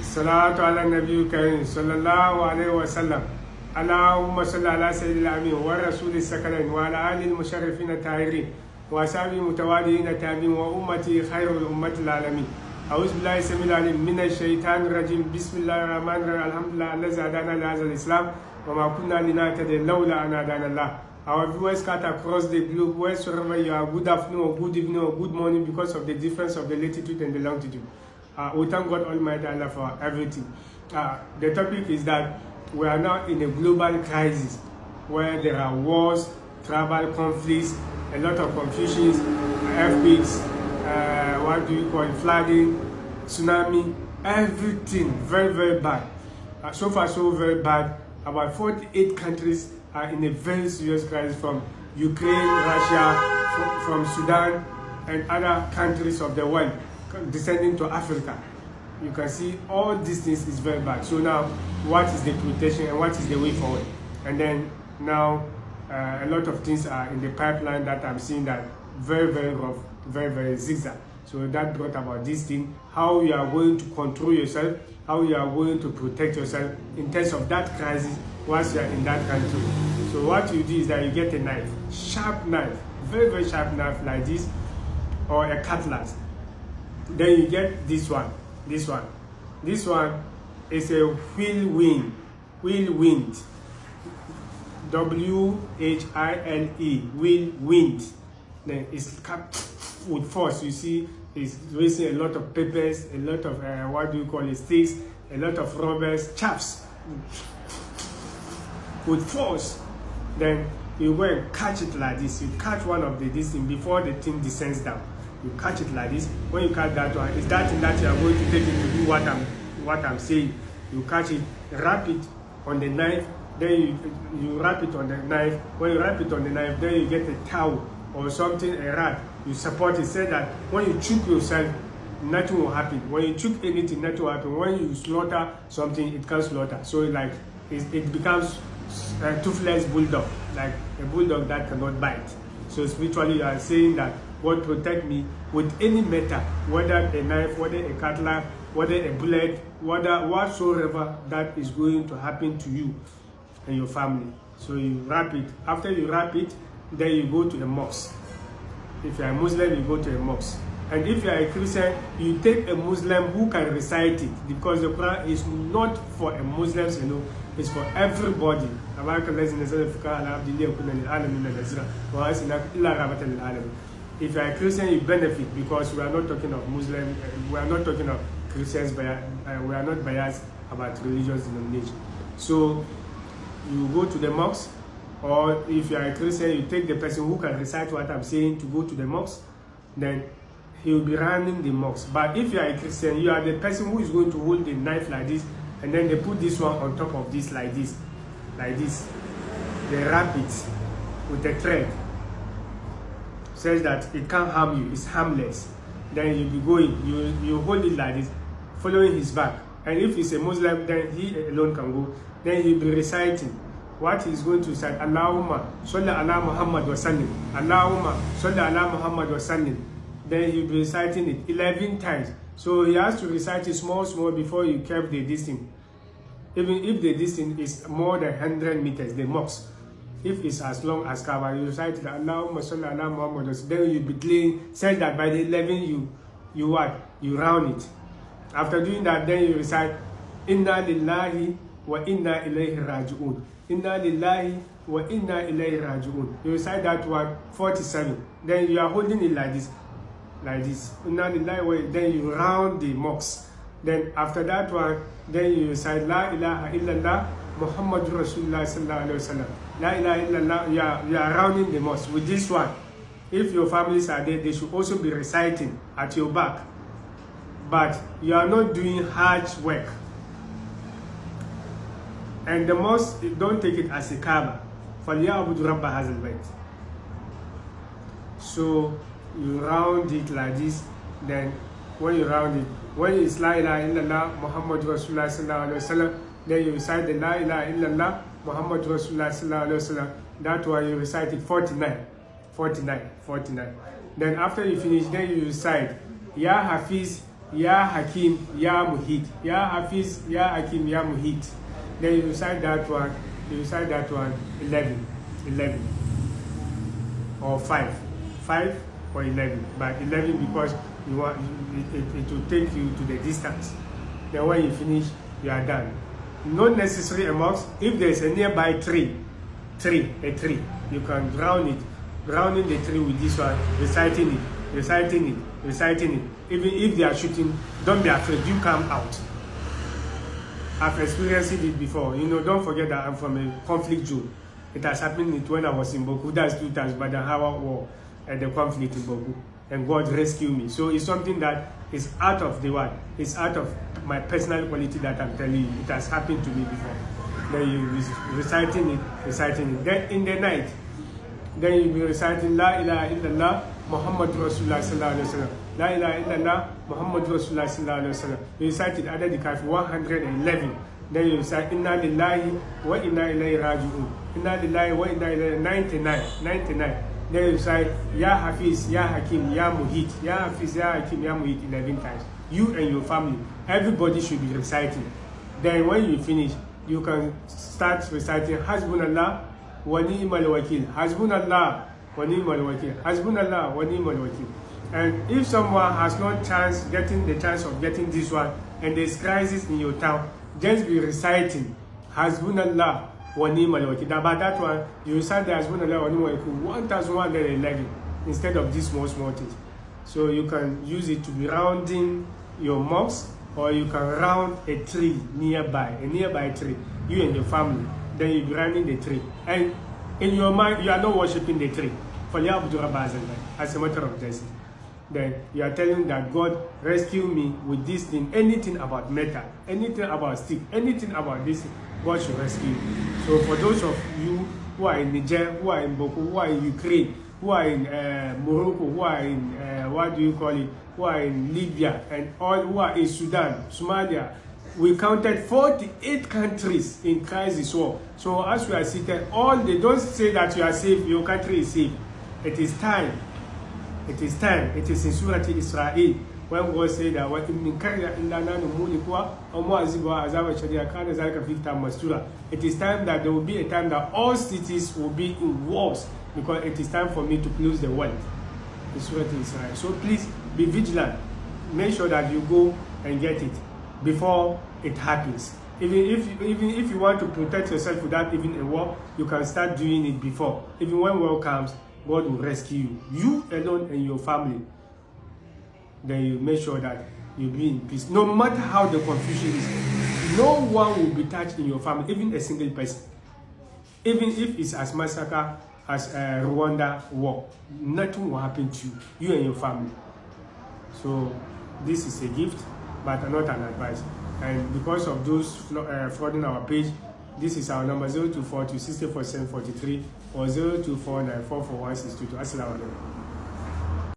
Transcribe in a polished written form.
salatu ala nabi karim sallallahu alaihi wasallam. Allahumma salli ala sayyidil amin wa rasulis sakalin wa ala alil musharrifin tahirin wa sabi mutawaddiin tabi'in wa ummati khairul ummati alamin. A'udhu billahi samil alim minash shaitanir rajim. Bismillahir rahmanir rahim. Alhamdulillah allazi hadana li hadzal islam wa ma kunna linahtadiya lawla an hadana Allah. Our viewers cut across the globe, wherever you are, good afternoon or good evening or good morning, because of the difference of the latitude and the longitude. We thank God Almighty Allah for everything. The topic is that we are now in a global crisis where there are wars, tribal conflicts, a lot of confusions, earthquakes, what do you call it, flooding, tsunami, everything very, very bad. So far, so very bad. About 48 countries are in a very serious crisis, from Ukraine, Russia, from Sudan, and other countries of the world, descending to Africa. You can see all these things is very bad. So now, what is the protection and what is the way forward? And then now, a lot of things are in the pipeline that I'm seeing that very, very rough, very, very zigzag. So that brought about this thing, how you are going to control yourself, how you are going to protect yourself in terms of that crisis once you are in that country. So what you do is that you get a knife, sharp knife, very, very sharp knife like this, or a cutlass. Then you get this one. This one is a whirlwind, whirlwind, W-H-I-L-E, whirlwind. Then it's cut with force. You see, it's raising a lot of papers, a lot of what do you call it, sticks, a lot of rubbers, chaps with force. Then you go and catch it like this. You catch one of this thing before the thing descends down. You catch it like this. When you catch that one, it's that thing that you are going to take it to do what I'm saying. You catch it, wrap it on the knife, then you wrap it on the knife. When you wrap it on the knife, then you get a towel or something, a rag. You support it, say that when you choke yourself, nothing will happen. When you choke anything, nothing will happen. When you slaughter something, it can slaughter. So like it becomes a toothless bulldog, like a bulldog that cannot bite. So spiritually, you are saying that God protect me with any metal, whether a knife, whether a cutlass, whether a bullet, whatsoever that is going to happen to you and your family. So you wrap it. After you wrap it, then you go to the mosque. If you are a Muslim, you go to a mosque. And if you are a Christian, you take a Muslim who can recite it, because the Quran is not for a Muslims, it's for everybody. If you are a Christian, you benefit, because we are not talking of Muslim, we are not talking of Christians, but we are not biased about religious denomination. So you go to the mosque, or if you are a Christian, you take the person who can recite what I'm saying to go to the mosque, then he will be running the mosque. But if you are a Christian, you are the person who is going to hold the knife like this, and then they put this one on top of this like this, like this. They wrap it with a thread, says that it can't harm you, it's harmless. Then you be going, you hold it like this, following his back. And if he's a Muslim, then he alone can go. Then he'll be reciting what he's going to say. Allahumma salli ala Muhammad wa sallim. Allahumma salli ala Muhammad wa sallim. Then he'll be reciting it 11 times. So he has to recite it small before you curve the distance. Even if the distance is more than 100 meters, the mosque, if it's as long as Kaaba, you recite the Allahumma salli ala Muhammad wa sallim. Then you be clean, say that by the 11 you round it. After doing that, then you recite Inna lillahi wa inna ilayhi raji'un. Inna lillahi wa inna ilayhi raji'un. You recite that one 47. Then you are holding it like this. Inna lillahi wa, then you round the mosque. Then after that one, then you recite La ilaha illallah Muhammadur Rasulullah sallallahu alaihi wasallam. La ilaha illallah. You are rounding the mosque with this one. If your families are there, they should also be reciting at your back. But you are not doing hard work. And the mosque, don't take it as a Kaaba. فَلْيَعْبُدُ رَبَّ هَذَا الْبَيْتِ. So you round it like this. Then when you round it, when it's La ilaha illallah Muhammad Rasulullah sallallahu alaihi wasallam, then you recite the La ilaha illallah Muhammad Rasulullah sallallahu alaihi wasallam. That one you recite it 49. Then after you finish, then you recite Ya Hafiz Ya Hakim, Ya Muhit, Ya Hafiz, Ya Hakim, Ya Muhit. Then you recite that one, 11, 11 or 5, 5 or 11, but 11 because you want it will take you to the distance. Then when you finish, you are done. Not necessary amongst. If there is a nearby tree, a tree, you can grounding the tree with this one, reciting it. Even if they are shooting, don't be afraid. You come out. I've experienced it before. Don't forget that I'm from a conflict zone. It has happened when I was in Boku. That's 2 times, but the Hawa War and the conflict in Boku, and God rescued me. So it's something that is out of the world. It's out of my personal quality that I'm telling you. It has happened to me before. Then you reciting it. Then in the night, then you be reciting La ilaha illallah Muhammad Rasulullah sallallahu alaihi wasallam. La ilaha illallah Muhammad Rasulullah sallallahu alaihi wasallam. You recite it under the Kafi 111. Then you recite Inna lillahi wa inna ilayhi raji'un. Inna lillahi wa inna ilayhi 99. Then you recite Ya Hafiz, Ya Hakim, Ya Muhit. Ya Hafiz, Ya Hakim, Ya Muhit 11 times. You and your family, everybody should be reciting. Then when you finish, you can start reciting Hasbunallah wa ni'mal wakil. Hasbunallah wa ni'mal wakil. Hasbunallah wa ni'mal wakil. And if someone has not getting the chance of getting this one, and there's crisis in your town, just be reciting Hasbunallah wa ni'mal wakil. About that one, you recite the Hasbunallah wa ni'mal wakil 1111 instead of these small things. So you can use it to be rounding your mosque, or you can round a tree nearby, tree, you and your family. Then you be rounding the tree, and in your mind you are not worshiping the tree for as a matter of justice. Then you are telling that God rescue me with this thing. Anything about metal, anything about stick, anything about this, God should rescue you. So for those of you who are in Niger, who are in Boku, who are in Ukraine, who are in Morocco, who are in who are in Libya, and all who are in Sudan, Somalia, we counted 48 countries in crisis war. So as we are seated, they don't say that you are safe, your country is safe. It is time. It is time. It is in Surah Israel when God said that it is time that there will be a time that all cities will be in wars, because it is time for me to close the world. In Surah Israel. So please be vigilant. Make sure that you go and get it before it happens. Even if you want to protect yourself without even a war, you can start doing it before. Even when war comes, God will rescue you alone and your family. Then you make sure that you be in peace. No matter how the confusion is, no one will be touched in your family, even a single person. Even if it's as massacre as Rwanda war, nothing will happen to you and your family. So this is a gift, but not an advice. And because of those flooding our page, this is our number 0242 64 743 or 0249 441 622. Assalamu alaikum.